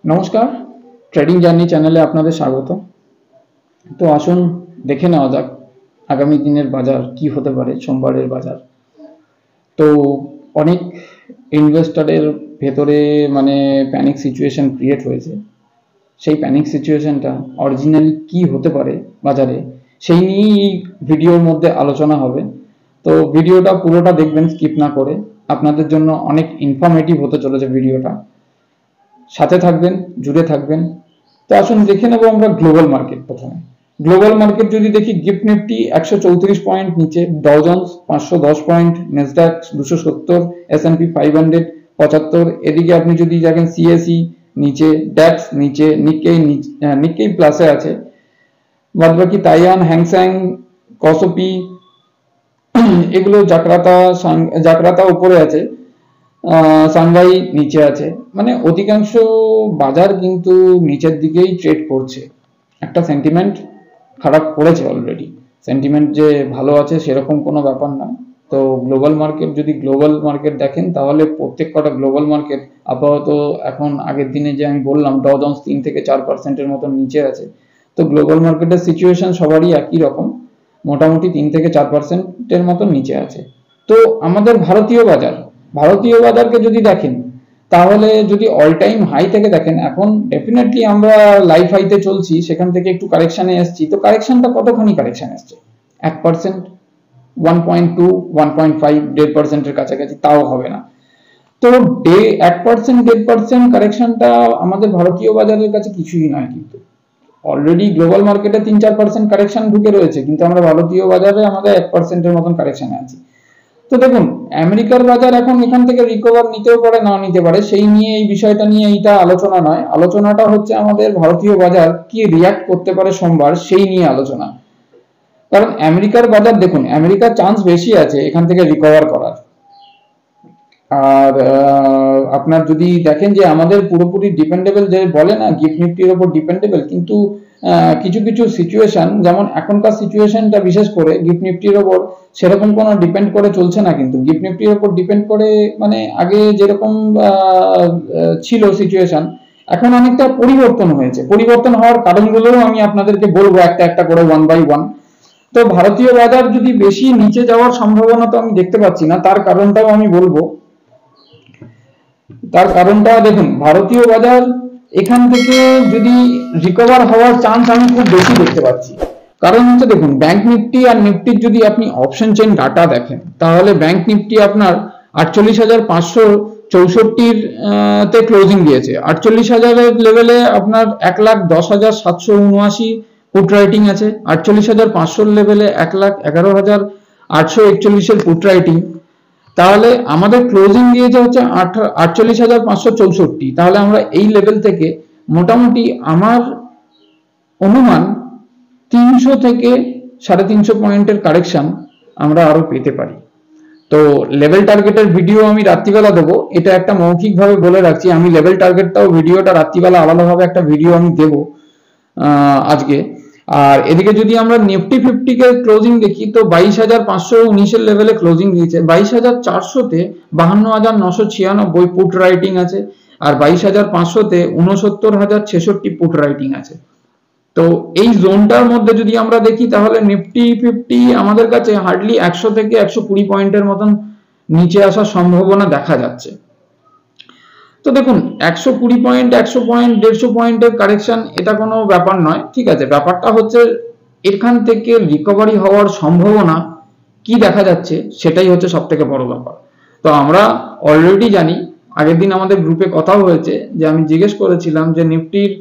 নমস্কার, trading journey চ্যানেলে আপনাদের স্বাগত। তো আসুন দেখে নেওয়া যাক আগামী দিনের বাজার কি হতে পারে, সোমবারের বাজার। তো অনেক ইনভেস্টরের ভেতরে প্যানিক সিচুয়েশন ক্রিয়েট হয়েছে। সেই প্যানিক সিচুয়েশনটা অরিজিনালি কি হতে পারে বাজারে, সেই নিয়েই এই ভিডিওর মধ্যে আলোচনা হবে। তো ভিডিওটা পুরোটা দেখবেন স্কিপ না করে, আপনাদের জন্য অনেক ইনফরমেটিভ হতে চলেছে ভিডিওটা। সাথে থাকবেন, জুড়ে থাকবেন। তো আসুন দেখে নেব আমরা গ্লোবাল মার্কেট। প্রথমে গ্লোবাল মার্কেট যদি দেখি, গিফট নিফটি 134 পয়েন্ট নিচে, ডাউ জোন্স 510 পয়েন্ট, নেসডাক 270, S&P 500 75। এদিকে আপনি যদি দেখেন সিএসই নিচে, ড্যাক্স নিচে, নিক্কেই প্লাসে আছে, বাদ বাকি তাইওয়ান, হ্যাংসেং, কসপি এগুলো জাকরাতা উপরে আছে, সাংহাই নিচে আছে। অধিকাংশ বাজার কিন্তু নিচের দিকেই ট্রেড করছে। একটা সেন্টিমেন্ট খারাপ পড়েছে অলরেডি। সেন্টিমেন্ট যে ভালো আছে সেরকম কোনো ব্যাপার না। তো গ্লোবাল মার্কেট দেখেন তাহলে প্রত্যেক কটা গ্লোবাল মার্কেট আপাতত এখন আগের দিনে যে আমি বললাম ডাউ জোন্স 3 থেকে 4% মতো নিচে আছে। তো গ্লোবাল মার্কেটের সিচুয়েশন সবারই একই রকম, মোটামুটি 3 থেকে 4% মতো নিচে আছে। তো আমাদের ভারতীয় বাজারকে যদি দেখেন তাহলে যদি অল টাইম হাই থেকে দেখেন, এখন ডেফিনেটলি আমরা লাইফ হাইতে চলছি, সেখান থেকে একটু কারেকশনে এসেছি। তো কারেকশনটা কতখানি কারেকশন এসছে? 1%, 1.2, 1.5, 1.5% এর কাছাকাছি, তাও হবে না। তো 1%, 1.5% কারেকশনটা আমাদের ভারতীয় বাজারের কাছে কিছুই নয়। কিন্তু অলরেডি গ্লোবাল মার্কেটে 3-4% কারেকশন ঢুকে রয়েছে, কিন্তু আমরা ভারতীয় বাজারে আমাদের 1%-এর মতন কারেকশনে আছি। তো দেখুন, আমেরিকার বাজার এখন এখান থেকে রিকভার নিতেও পারে, না নিতে পারে, সেই নিয়ে এই বিষয়টা নিয়ে এইটা আলোচনা নয়। আলোচনাটা হচ্ছে আমাদের ভারতীয় বাজার কি রিয়াক্ট করতে পারে সোমবার, সেই নিয়ে আলোচনা। কারণ আমেরিকার বাজার দেখুন, আমেরিকার চান্স বেশি আছে এখান থেকে রিকভার করার। আর আপনার যদি দেখেন যে আমাদের পুরোপুরি ডিপেন্ডেবল, যে বলে না গিফট নিফটির উপর ডিপেন্ডেবল, কিন্তু কিছু কিছু সিচুয়েশন, যেমন এখনকার সিচুয়েশনটা বিশেষ করে গিফট নিফটির উপর সেরকম কোনো ডিপেন্ড করে চলছে না। কিন্তু গিফট নিফটির উপর ডিপেন্ড করে আগে যেরকম ছিল সিচুয়েশন, এখন অনেকটা পরিবর্তন হয়েছে। পরিবর্তন হওয়ার কারণগুলোও আমি আপনাদেরকে বলবো একটা একটা করে, 1 by 1। তো ভারতীয় বাজার যদি বেশি নিচে যাওয়ার সম্ভাবনা তো আমি দেখতে পাচ্ছি না, তার কারণটাও আমি বলবো। তার কারণটা দেখুন, ভারতীয় বাজার এখান থেকে যদি রিকভার হওয়ার চান্স আমি খুব বেশি দেখতে পাচ্ছি। কারণ হচ্ছে দেখুন, ব্যাংক নিফটি আর নিফটির যদি আপনি অপশন চেইন ডাটা দেখেন, তাহলে ব্যাংক নিফটি আপনার 48,564 তে ক্লোজিং দিয়েছে। 48,000 লেভেলে আপনার 1,10,779 পুট রাইটিং আছে। 48,500 লেভেলে 1,11,841 পুট রাইটিং। তাহলে আমাদের ক্লোজিং দিয়েছে হচ্ছে 48,564। তাহলে আমরা এই লেভেল থেকে মোটামুটি আমার অনুমান 300 থেকে 350 পয়েন্টের কারেকশন আমরা আরো পেতে পারি। তো লেভেল টার্গেটের ভিডিও আমি রাত্রিবেলা দেবো, এটা একটা মৌখিকভাবে বলে রাখছি। আমি লেভেল টার্গেটটাও ভিডিওটা রাত্রিবেলা আলাদাভাবে একটা ভিডিও আমি দেবো আজকে। আর এদিকে যদি আমরা নিফটি 50 কে ক্লোজিং দেখি, তো 22,519 এর লেভেলে ক্লোজিং দিয়েছে। 22,400 তে 52,996 পুট রাইটিং আছে, আর 22,500 তে 69,066 পুট রাইটিং আছে। তো এই জোনটার মধ্যে যদি আমরা দেখি, তাহলে নিফটি 50 আমাদের কাছে হার্ডলি 100 থেকে 120 পয়েন্টের মতন নিচে আসার সম্ভাবনা দেখা যাচ্ছে। তো দেখুন, 120 পয়েন্ট, 100 পয়েন্ট, 150 পয়েন্টের কারেকশন এটা কোনো ব্যাপার নয়, ঠিক আছে। ব্যাপারটা হচ্ছে এখান থেকে রিকভারি হওয়ার সম্ভাবনা কি দেখা যাচ্ছে, সেটাই হচ্ছে সব থেকে বড় ব্যাপার। তো আমরা অলরেডি জানি, আগের দিন আমাদের গ্রুপে কথাও হয়েছে, যে আমি জিজ্ঞেস করেছিলাম যে নিফটির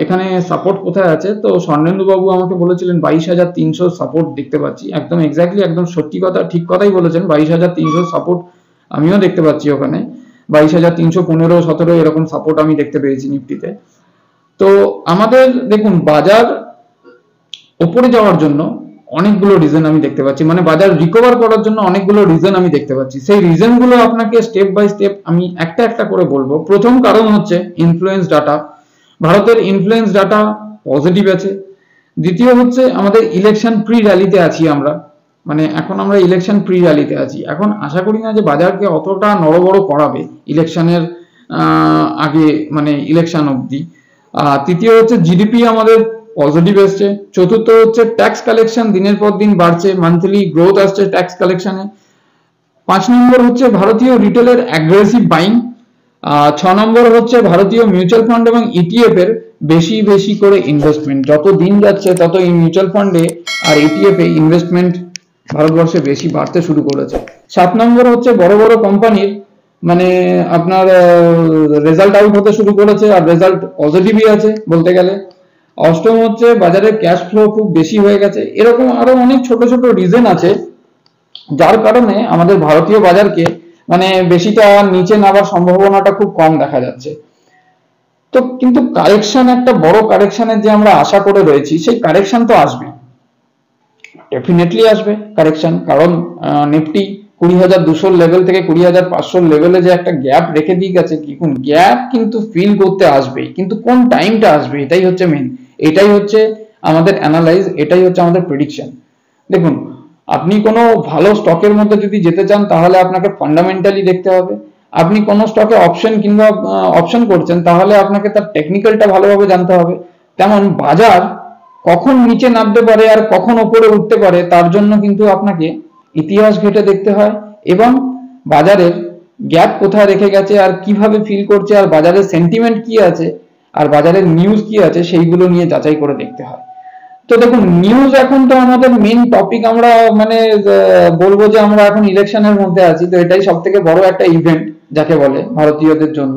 এখানে সাপোর্ট কোথায় আছে। তো স্বর্ণেন্দু বাবু আমাকে বলেছিলেন 22,300 সাপোর্ট দেখতে পাচ্ছি। একদম এক্স্যাক্টলি, একদম সত্যি কথা, ঠিক কথাই বলেছেন। 22,300 সাপোর্ট আমিও দেখতে পাচ্ছি ওখানে। 22,315, 17 এরকম সাপোর্ট আমি দেখতে পেয়েছি নিফটিতে। তো আমাদের দেখুন, বাজার উপরে যাওয়ার জন্য অনেকগুলো রিজন আমি দেখতে পাচ্ছি, বাজার রিকভার করার জন্য অনেকগুলো রিজন আমি দেখতে পাচ্ছি। সেই রিজন গুলো আপনাকে স্টেপ বাই স্টেপ আমি একটা একটা করে বলবো। প্রথম কারণ হচ্ছে ইনফ্লুয়েন্স ডাটা। ভারতের ইনফ্লুয়েন্স ডাটা পজিটিভ আছে। দ্বিতীয় হচ্ছে আমাদের ইলেকশন প্রি র্যালিতে আছি আমরা, এখন আমরা ইলেকশন প্রি র্যালিতে আছি। এখন আশা করি না যে বাজারকে অতটা নড়বড় করাবে ইলেকশনের আগে মানে ইলেকশন অবধি। তৃতীয় হচ্ছে জিডিপি আমাদের পজিটিভ এসছে। চতুর্থ হচ্ছে ট্যাক্স কালেকশন দিনের পর দিন বাড়ছে, মান্থলি গ্রোথ আসছে ট্যাক্স কালেকশনে। 5 নম্বর হচ্ছে ভারতীয় রিটেলের অ্যাগ্রেসিভ বাইং। 6 নম্বর হচ্ছে ভারতীয় মিউচুয়াল ফান্ড এবং ইটিএফ এর বেশি বেশি করে ইনভেস্টমেন্ট। যত দিন যাচ্ছে তত এই মিউচুয়াল ফান্ডে আর ইটিএফ এ ইনভেস্টমেন্ট ভারতবর্ষে বেশি বাড়তে শুরু করেছে। 7 নম্বর হচ্ছে বড় বড় কোম্পানির মানে আপনার রেজাল্ট আউট হতে শুরু করেছে, আর রেজাল্ট পজিটিভই আছে বলতে গেলে। 8ম হচ্ছে বাজারে ক্যাশ ফ্লো খুব বেশি হয়ে গেছে। এরকম আরো অনেক ছোট ছোট রিজন আছে যার কারণে আমাদের ভারতীয় বাজারকে মানে বেশিটা নিচে নামার সম্ভাবনাটা খুব কম দেখা যাচ্ছে। তো কিন্তু কারেকশন, একটা বড় কারেকশনের যে আমরা আশা করে রয়েছি, সেই কারেকশন তো আসবে, ডেফিনেটলি আসবে কারেকশন। কারণ নিফটি 20,200 লেভেল থেকে 20,500 লেভেলে যে একটা গ্যাপ রেখে দিয়ে গেছে, কি কোন গ্যাপ কিন্তু ফিল করতে আসবে, কিন্তু কোন টাইমটা আসবে এটাই হচ্ছে মেন, এটাই হচ্ছে আমাদের অ্যানালাইজ, এটাই হচ্ছে আমাদের প্রেডিকশন। দেখুন, আপনি কোনো ভালো স্টকের মধ্যে যদি যেতে চান তাহলে আপনাকে ফান্ডামেন্টালি দেখতে হবে। আপনি কোনো স্টকে অপশন কিংবা অপশন করছেন তাহলে আপনাকে তার টেকনিক্যালটা ভালোভাবে জানতে হবে। তেমন বাজার কখন নিচে নামতে পারে আর কখন উপরে উঠতে পারে তার জন্য কিন্তু আপনাকে ইতিহাস ঘেঁটে দেখতে হয়, এবং বাজারের গ্যাপ কোথায় রেখে গেছে আর কিভাবে ফিল করছে আর বাজারের সেন্টিমেন্ট কি আছে আর বাজারের নিউজ কি আছে সেইগুলো নিয়ে যাচাই করে দেখতে হয়। তো দেখুন, নিউজ এখন তো আমাদের মেইন টপিক। আমরা মানে বলবো যে আমরা এখন ইলেকশনের মধ্যে আছি, তো এটাই সব থেকে বড় একটা ইভেন্ট যাকে বলে ভারতীয়দের জন্য।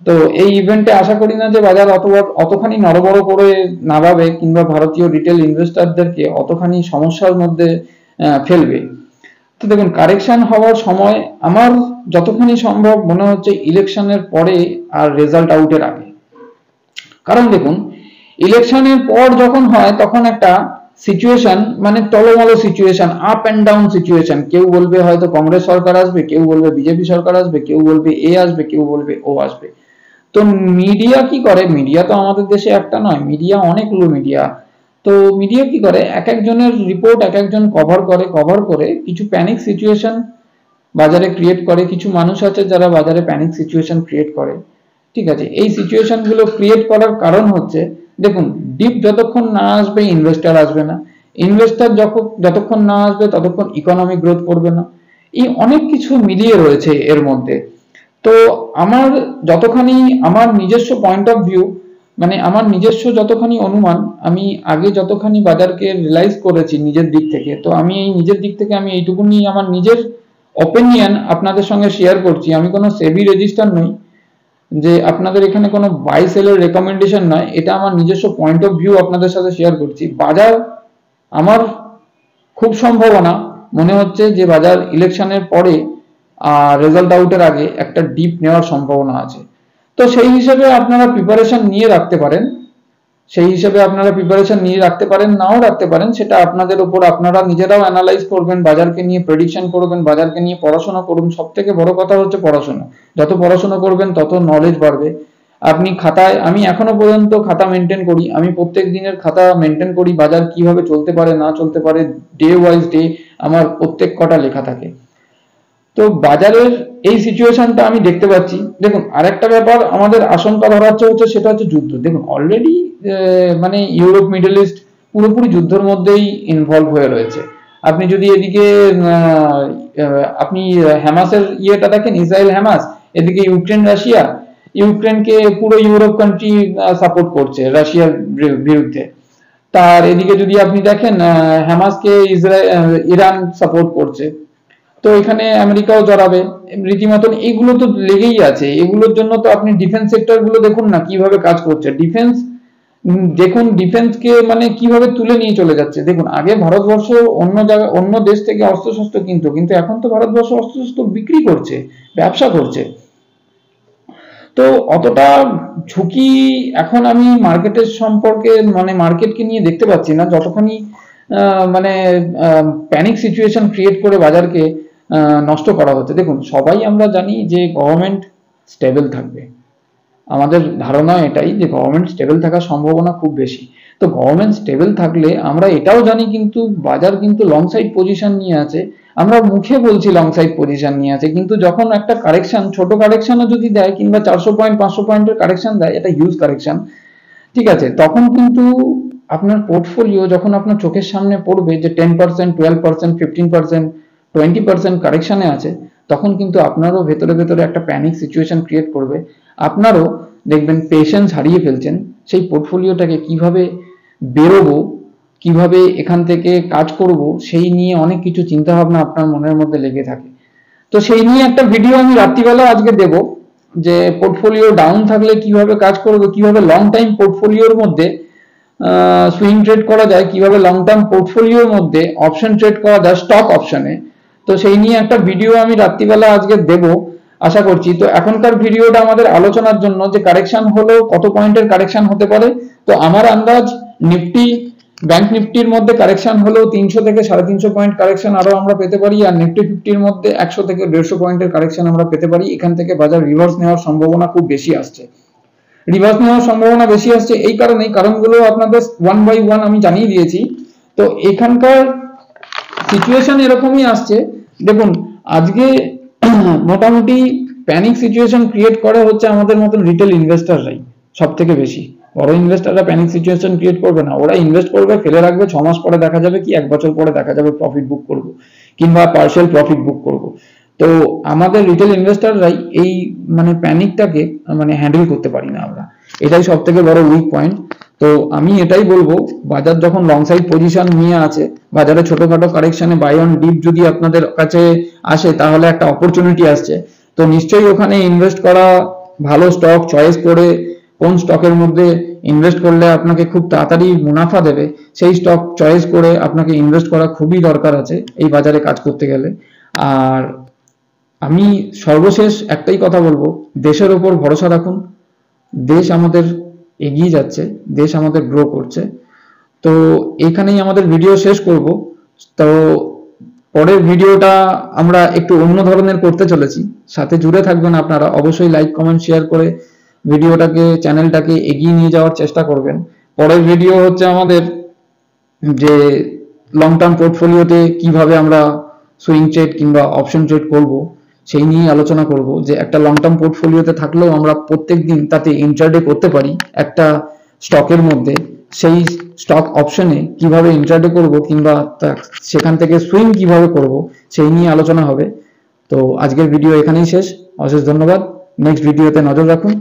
তো এই ইভেন্টে আশা করি না যে বাজার অতখানি নড়বড় করে নামাবে কিংবা ভারতীয় রিটেল ইনভেস্টরদেরকে অতখানি সমস্যার মধ্যে ফেলবে। তো দেখুন, কারেকশন হওয়ার সময় আমার যতখানি সম্ভব মনে হচ্ছে ইলেকশনের পরে আর রেজাল্ট আউটের আগে। কারণ দেখুন, ইলেকশনের পর যখন হয় তখন একটা সিচুয়েশন মানে টলমলো situation, up and down situation. কেউ বলবে হয়তো কংগ্রেস সরকার আসবে, কেউ বলবে বিজেপি সরকার আসবে, কেউ বলবে এ আসবে, কেউ বলবে ও আসবে। তো মিডিয়া কি করে, মিডিয়া তো আমাদের দেশে একটা নয়, মিডিয়া অনেকগুলো মিডিয়া। তো মিডিয়া কি করে, এক একজনের রিপোর্ট এক একজন কভার করে কিছু প্যানিক সিচুয়েশন বাজারে ক্রিয়েট করে। কিছু মানুষ আছে যারা বাজারে প্যানিক সিচুয়েশন ক্রিয়েট করে, ঠিক আছে। এই সিচুয়েশন গুলো ক্রিয়েট করার কারণ হচ্ছে, দেখুন, ডিপ যতক্ষণ না আসবে ইনভেস্টর আসবে না, ইনভেস্টর যতক্ষণ না আসবে ততক্ষণ ইকোনমি গ্রোথ করবে না। এই অনেক কিছু মিলিয়ে রয়েছে এর মধ্যে। তো আমার যতখানি আমার নিজস্ব পয়েন্ট অফ ভিউ মানে আমার নিজস্ব যতখানি অনুমান, আমি আগে যতখানি বাজারকে রিয়েলাইজ করেছি নিজের দিক থেকে, তো আমি এই নিজের দিক থেকে আমি এইটুকুনি আমার নিজের অপিনিয়ন আপনাদের সঙ্গে শেয়ার করছি। আমি কোনো সেবি রেজিস্টার নই যে আপনাদের এখানে কোনো বাই সেলের রেকমেন্ডেশন নয়, এটা আমার নিজস্ব পয়েন্ট অফ ভিউ আপনাদের সাথে শেয়ার করছি। বাজার আমার খুব সম্ভাবনা মনে হচ্ছে যে বাজার ইলেকশনের পরে আর রেজাল্ট আউটের আগে একটা ডিপ নেওয়ার সম্ভাবনা আছে। তো সেই হিসেবে আপনারা প্রিপারেশন নিয়ে রাখতে পারেন, নাও রাখতে পারেন, সেটা আপনাদের উপর। আপনারা নিজেরাও অ্যানালাইজ করবেন, বাজারকে নিয়ে প্রেডিকশন করবেন, বাজারকে নিয়ে পড়াশোনা করুন। সব থেকে বড় কথা হচ্ছে পড়াশোনা। যত পড়াশোনা করবেন তত নলেজ বাড়বে। আপনি খাতায়, আমি এখনো পর্যন্ত খাতা মেনটেন করি, আমি প্রত্যেক দিনের খাতা মেনটেন করি, বাজার কিভাবে চলতে পারে না চলতে পারে ডে ওয়াইজ ডে আমার প্রত্যেক কটা লেখা থাকে। তো বাজারের এই সিচুয়েশনটা আমি দেখতে পাচ্ছি। দেখুন, আরেকটা ব্যাপার আমাদের আশঙ্কা ধরাচ্ছে হচ্ছে, সেটা হচ্ছে যুদ্ধ। দেখুন, অলরেডি মানে ইউরোপ মিডল ইস্ট পুরোপুরি যুদ্ধের মধ্যেই ইনভলভ হয়ে রয়েছে। আপনি যদি এদিকে আপনি হ্যামাসের ইয়েটা দেখেন, ইসরায়েল হ্যামাস, এদিকে ইউক্রেন রাশিয়া, ইউক্রেনকে পুরো ইউরোপ কান্ট্রি সাপোর্ট করছে রাশিয়ার বিরুদ্ধে। তার এদিকে যদি আপনি দেখেন হ্যামাসকে ইরান সাপোর্ট করছে। তো এখানে আমেরিকাও জড়াবে রীতিমতন। এইগুলো তো লেগেই আছে। এগুলোর জন্য তো আপনি ডিফেন্স সেক্টর গুলো দেখুন না কিভাবে কাজ করছে। ডিফেন্স দেখুন, ডিফেন্সকে মানে কিভাবে তুলে নিয়ে চলে যাচ্ছে। দেখুন, আগে ভারতবর্ষ অন্য দেশ থেকে অস্ত্রশস্ত্র কিন্তু এখন তো ভারতবর্ষ অস্ত্রশস্ত্র বিক্রি করছে, ব্যবসা করছে। তো অতটা ঝুঁকি এখন আমি মার্কেটের সম্পর্কে মানে মার্কেটকে নিয়ে দেখতে পাচ্ছি না, যতখানি মানে প্যানিক সিচুয়েশন ক্রিয়েট করে বাজারকে নষ্ট করা হচ্ছে। দেখুন, সবাই আমরা জানি যে গভর্নমেন্ট স্টেবল থাকবে, আমাদের ধারণা এটাই যে গভর্নমেন্ট স্টেবল থাকার সম্ভাবনা খুব বেশি। তো গভর্নমেন্ট স্টেবল থাকলে আমরা এটাও জানি কিন্তু বাজার কিন্তু লং সাইড পজিশন নিয়ে আছে, আমরা মুখে বলছি লং সাইড পজিশন নিয়ে আছে, কিন্তু যখন একটা কারেকশন, ছোট কারেকশনও যদি দেয় কিংবা 400 পয়েন্ট 500 পয়েন্টের কারেকশন দেয়, এটা হিউজ কারেকশন, ঠিক আছে, তখন কিন্তু আপনার পোর্টফোলিও যখন আপনার চোখের সামনে পড়বে যে 10%, 12%, 15%, 20% কারেকশনে আছে, তখন কিন্তু আপনারও ভেতরে ভেতরে একটা প্যানিক সিচুয়েশন ক্রিয়েট করবে। আপনারও দেখবেন পেশেন্স হারিয়ে ফেলছেন, সেই পোর্টফোলিওটাকে কিভাবে বেরোবো, কিভাবে এখান থেকে কাজ করব, সেই নিয়ে অনেক কিছু চিন্তা ভাবনা আপনার মনের মধ্যে লেগে থাকে। তো সেই নিয়ে একটা ভিডিও আমি রাত্রিবেলা আজকে দেব, যে পোর্টফোলিও ডাউন থাকলে কিভাবে কাজ করবে, কিভাবে লং টাইম পোর্টফোলিওর মধ্যে সুইং ট্রেড করা যায়, কিভাবে লং টার্ম পোর্টফোলিওর মধ্যে অপশন ট্রেড করা যায় স্টক অপশনে। তো সেই নিয়ে একটা ভিডিও আমি রাত্রিবেলা আজকে দেব আশা করছি। তো এখনকার ভিডিওটা আমাদের আলোচনার জন্য যে কারেকশন হলো কত পয়েন্টের কারেকশন হতে পারে। তো আমার আন্দাজ নিফটি, ব্যাংক নিফটির মধ্যে কারেকশন হলো 300 থেকে 350 পয়েন্ট কারেকশন আরো আমরা পেতে পারি, আর নিফটি 50-র মধ্যে 100 থেকে 150 পয়েন্টের কারেকশন আমরা পেতে পারি। এখান থেকে বাজার রিভার্স নেওয়ার সম্ভাবনা খুব বেশি আসছে। রিভার্স নেওয়ার সম্ভাবনা বেশি আসছে এই কারণেই, কারণগুলো আপনাদের 1 বাই 1 আমি জানিয়ে দিয়েছি। তো এখানকার সিচুয়েশন এরকমই আসছে। দেখুন আজকে মোটামুটি প্যানিক সিচুয়েশন ক্রিয়েট করে হচ্ছে আমাদের মতন রিটেল ইনভেস্টররাই সব থেকে বেশি। বড় ইনভেস্টররা প্যানিক সিচুয়েশন ক্রিয়েট করবে না, ওরা ইনভেস্ট করবে, ফেলে রাখবে, 6 মাস পরে দেখা যাবে কি 1 বছর পরে দেখা যাবে প্রফিট বুক করব কিংবা পার্শিয়াল প্রফিট বুক করব। তো আমাদের রিটেল ইনভেস্টররাই এই মানে প্যানিকটাকে মানে হ্যান্ডেল করতে পারি না আমরা, এটাই সব থেকে বড় উইক পয়েন্ট। তো আমি এটাই বলবো, বাজার যখন লং সাইড পজিশন নিয়ে আছে, বাজারে ছোটখাটো কারেকশনে বাই অন ডিপ যদি আপনাদের কাছে আসে, তাহলে একটা অপরচুনিটি আসছে। তো নিশ্চয়ই ওখানে ইনভেস্ট করা ভালো, স্টক চয়েস করে কোন স্টকের মধ্যে ইনভেস্ট করলে আপনাকে খুব তাড়াতাড়ি মুনাফা দেবে, সেই স্টক চয়েস করে আপনাকে ইনভেস্ট করা খুবই দরকার আছে এই বাজারে কাজ করতে গেলে। আর আমি সর্বশেষ একটাই কথা বলবো, দেশের ওপর ভরসা রাখুন। দেশ আমাদের এগিয়ে যাচ্ছে, দেশ আমাদের গ্রো করছে। তো এখানেই আমাদের ভিডিও শেষ করব। তো পরের ভিডিওটা আমরা একটু অন্য ধরনের করতে চলেছি, সাথে জুড়ে থাকবেন আপনারা। অবশ্যই লাইক কমেন্ট শেয়ার করে ভিডিওটাকে, চ্যানেলটাকে এগিয়ে নিয়ে যাওয়ার চেষ্টা করবেন। পরের ভিডিও হচ্ছে আমাদের যে লং টার্ম পোর্টফোলিওতে কিভাবে আমরা সুইং ট্রেড কিংবা অপশন ট্রেড করব, সেই নিয়ে আলোচনা করব। যে একটা লং টার্ম পোর্টফোলিওতে থাকলেও আমরা প্রত্যেকদিন তাতে ইন্ট্রাডে করতে পারি একটা স্টকের মধ্যে, সেই স্টক অপশনে কিভাবে ইন্ট্রাডে করব কিংবা সেখান থেকে সুইং কিভাবে করব, সেই নিয়ে আলোচনা হবে। তো আজকের ভিডিও এখানেই শেষ। অশেষ ধন্যবাদ। নেক্সট ভিডিওতে নজর রাখুন।